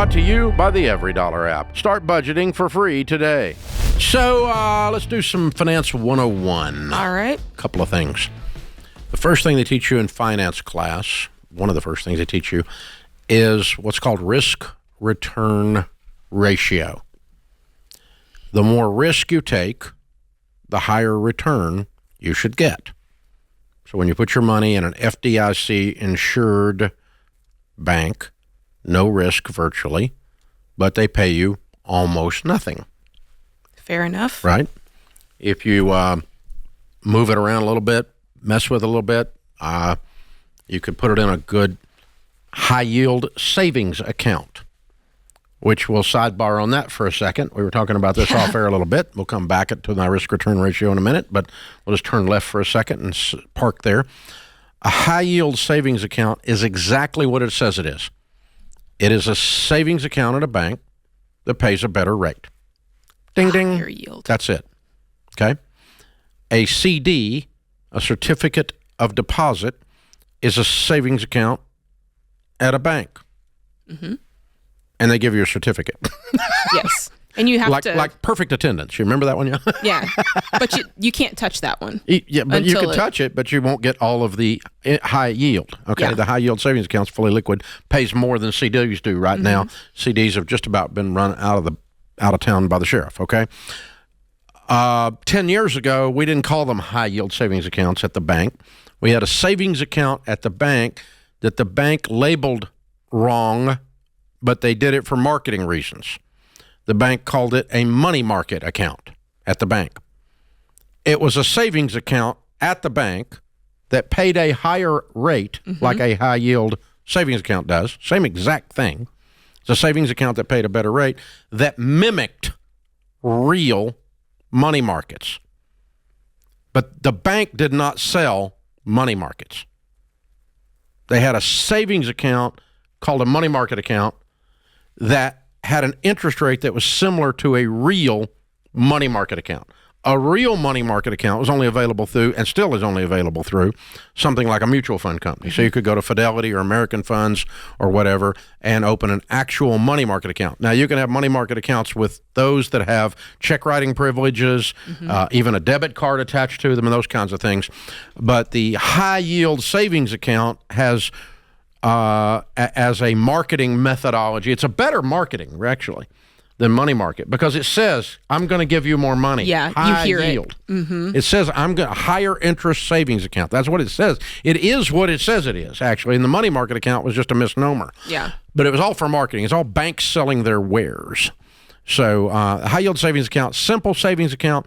brought to you by the Every Dollar app. Start budgeting for free today. So let's do some Finance 101. All right. A couple of things. The first thing they teach you in finance class, one of the first things they teach you, is what's called risk-return ratio. The more risk you take, the higher return you should get. So when you put your money in an FDIC-insured bank, no risk virtually, but they pay you almost nothing. Fair enough. Right? If you move it around a little bit, mess with it a little bit, you could put it in a good high-yield savings account, which we'll sidebar on that for a second. We were talking about this off air a little bit. We'll come back to my risk-return ratio in a minute, but we'll just turn left for a second and park there. A high-yield savings account is exactly what it says it is. It is a savings account at a bank that pays a better rate. Ding, ding. Higher yield. That's it. Okay? A CD, a certificate of deposit, is a savings account at a bank. Mm-hmm. And they give you a certificate. Yes. And you have like perfect attendance. You remember that one? Yeah. Yeah. But you can't touch that one. Yeah, but you can touch it, but you won't get all of the high yield. Okay. Yeah. The high yield savings account's fully liquid, pays more than CDs do right now. CDs have just about been run out of town by the sheriff. Okay. 10 years ago, we didn't call them high yield savings accounts at the bank. We had a savings account at the bank that the bank labeled wrong, but they did it for marketing reasons. The bank called it a money market account at the bank. It was a savings account at the bank that paid a higher rate, like a high-yield savings account does. Same exact thing. It's a savings account that paid a better rate that mimicked real money markets. But the bank did not sell money markets. They had a savings account called a money market account that had an interest rate that was similar to a real money market account. A real money market account was only available through, and still is only available through, something like a mutual fund company. So you could go to Fidelity or American Funds or whatever and open an actual money market account. Now, you can have money market accounts with those that have check writing privileges, even a debit card attached to them and those kinds of things. But the high yield savings account has as a marketing methodology, it's a better marketing, actually, than money market because it says, I'm going to give you more money. Yeah, high you hear yield. It. It says, I'm going to higher interest savings account. That's what it says. It is what it says it is, actually. And the money market account was just a misnomer. Yeah. But it was all for marketing. It's all banks selling their wares. So high yield savings account, simple savings account,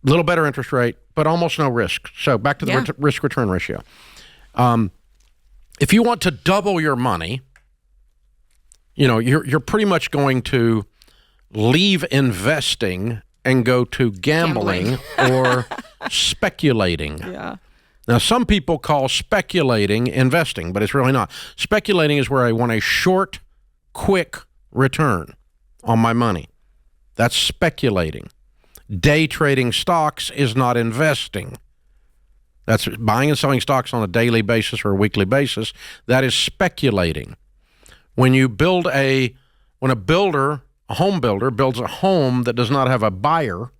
a little better interest rate, but almost no risk. So back to the risk-return ratio. If you want to double your money, you're pretty much going to leave investing and go to gambling. Or speculating. Yeah. Now, some people call speculating investing, but it's really not. Speculating is where I want a short, quick return on my money. That's speculating. Day trading stocks is not investing. That's buying and selling stocks on a daily basis or a weekly basis. That is speculating. When you build a home builder builds a home that does not have a buyer,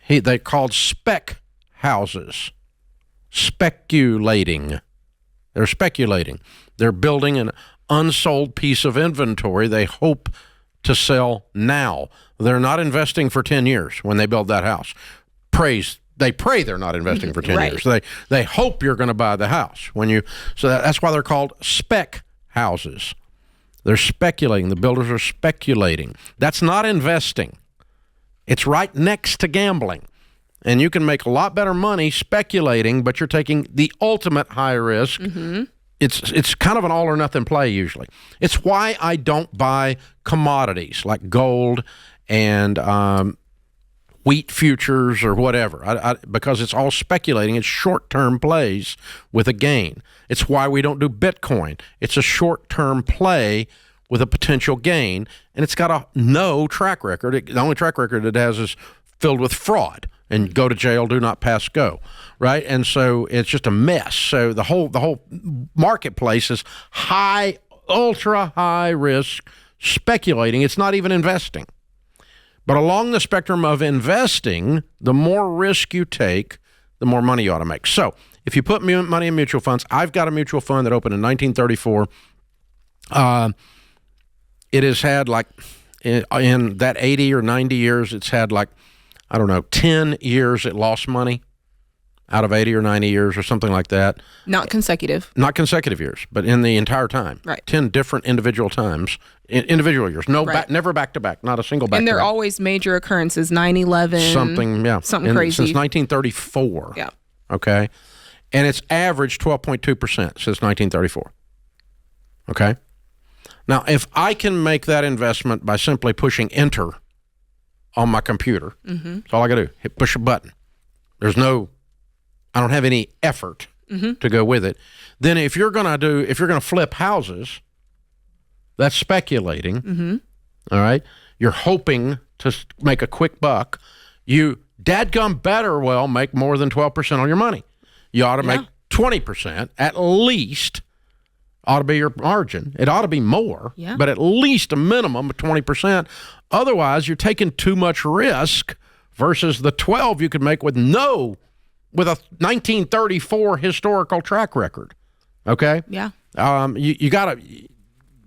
they're called spec houses. Speculating. They're speculating. They're building an unsold piece of inventory they hope to sell now. They're not investing for 10 years when they build that house. They pray they're not investing for 10 years. They hope you're going to buy the house. That's why they're called spec houses. They're speculating. The builders are speculating. That's not investing. It's right next to gambling. And you can make a lot better money speculating, but you're taking the ultimate high risk. It's kind of an all or nothing play usually. It's why I don't buy commodities like gold and wheat futures or whatever, because it's all speculating. It's short-term plays with a gain. It's why we don't do Bitcoin. It's a short-term play with a potential gain, and it's got no track record. The only track record it has is filled with fraud and go to jail, do not pass go, right? And so it's just a mess. So the whole marketplace is high ultra high risk speculating. It's not even investing. But along the spectrum of investing, the more risk you take, the more money you ought to make. So if you put money in mutual funds, I've got a mutual fund that opened in 1934. It has had like, in that 80 or 90 years, it's had like, 10 years it lost money out of 80 or 90 years or something like that. Not consecutive. Not consecutive years, but in the entire time. Right. 10 different individual times, individual years. No, right. Never back to back, not a single back to back. And they're always major occurrences, 9/11. Something crazy. Since 1934. Yeah. Okay. And it's averaged 12.2% since 1934. Okay. Now, if I can make that investment by simply pushing enter on my computer, that's all I got to do. Push a button. I don't have any effort to go with it. Then if you're going to flip houses, that's speculating. All right. You're hoping to make a quick buck. You dadgum better well make more than 12% on your money. You ought to make 20% at least. Ought to be your margin. It ought to be more, but at least a minimum of 20%. Otherwise, you're taking too much risk versus the 12 you could make with a 1934 historical track record. Okay? Yeah. You got to,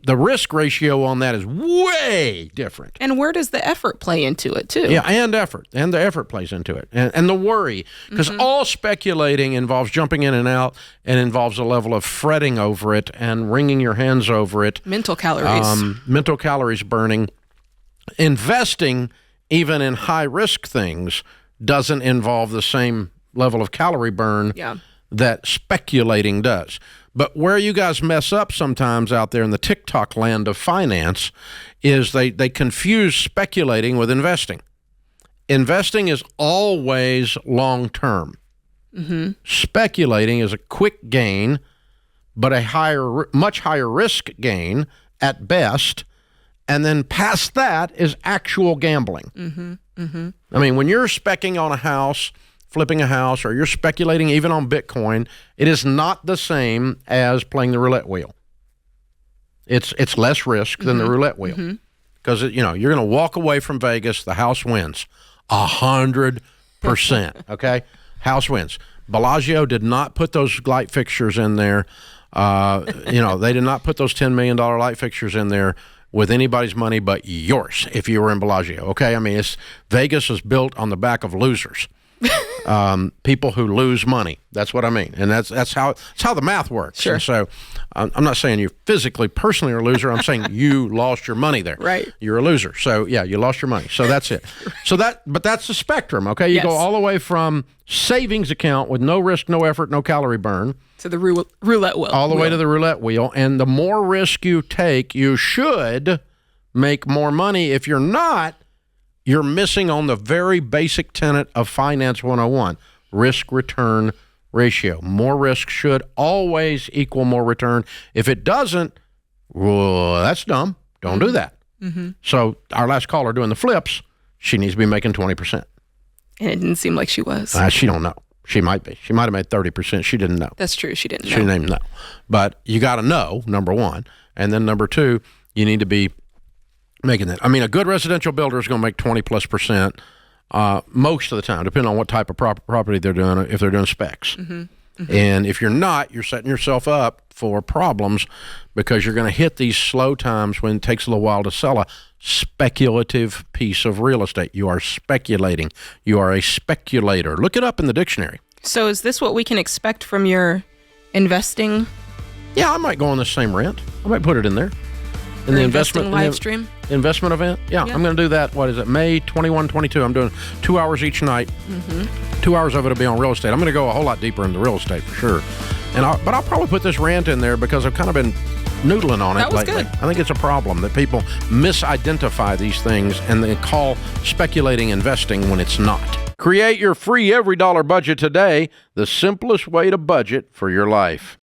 the risk ratio on that is way different. And where does the effort play into it, too? Yeah, and effort. And the effort plays into it. And the worry. Because all speculating involves jumping in and out and involves a level of fretting over it and wringing your hands over it. Mental calories. Mental calories burning. Investing, even in high-risk things, doesn't involve the same level of calorie burn that speculating does. But where you guys mess up sometimes out there in the TikTok land of finance is they confuse speculating with investing. Investing is always long-term. Speculating is a quick gain, but a much higher risk gain at best. And then past that is actual gambling. I mean, when you're specking on a house, flipping a house, or you're speculating even on Bitcoin, it is not the same as playing the roulette wheel. It's less risk than the roulette wheel. Because, you're going to walk away from Vegas, the house wins 100%. Okay? House wins. Bellagio did not put those light fixtures in there. They did not put those $10 million light fixtures in there with anybody's money but yours if you were in Bellagio. Okay? I mean, Vegas is built on the back of losers. People who lose money. That's what I mean. And that's how the math works. Sure. And so I'm not saying you physically, personally are a loser. I'm saying you lost your money there. Right. You're a loser. So yeah, you lost your money. So that's it. But that's the spectrum. Okay. You go all the way from savings account with no risk, no effort, no calorie burn. To the roulette wheel. All the way to the roulette wheel. And the more risk you take, you should make more money. If you're not, you're missing on the very basic tenet of Finance 101, risk-return ratio. More risk should always equal more return. If it doesn't, well, that's dumb. Don't do that. So our last caller doing the flips, she needs to be making 20%. And it didn't seem like she was. She don't know. She might be. She might have made 30%. She didn't know. That's true. She didn't know. She didn't even know. But you got to know, number one. And then number two, you need to be making that. I mean, a good residential builder is going to make 20+% most of the time, depending on what type of property they're doing, if they're doing specs. And if you're not, you're setting yourself up for problems because you're going to hit these slow times when it takes a little while to sell a speculative piece of real estate. You are speculating. You are a speculator. Look it up in the dictionary. So is this what we can expect from your investing? Yeah, I might go on the same rant. I might put it in there. In the investment live stream? Investment event? Yeah, I'm going to do that. What is it? May 21, 22. I'm doing 2 hours each night. 2 hours of it will be on real estate. I'm going to go a whole lot deeper into real estate for sure. But I'll probably put this rant in there because I've kind of been noodling on it lately. Good. I think it's a problem that people misidentify these things and they call speculating investing when it's not. Create your free every dollar budget today, the simplest way to budget for your life.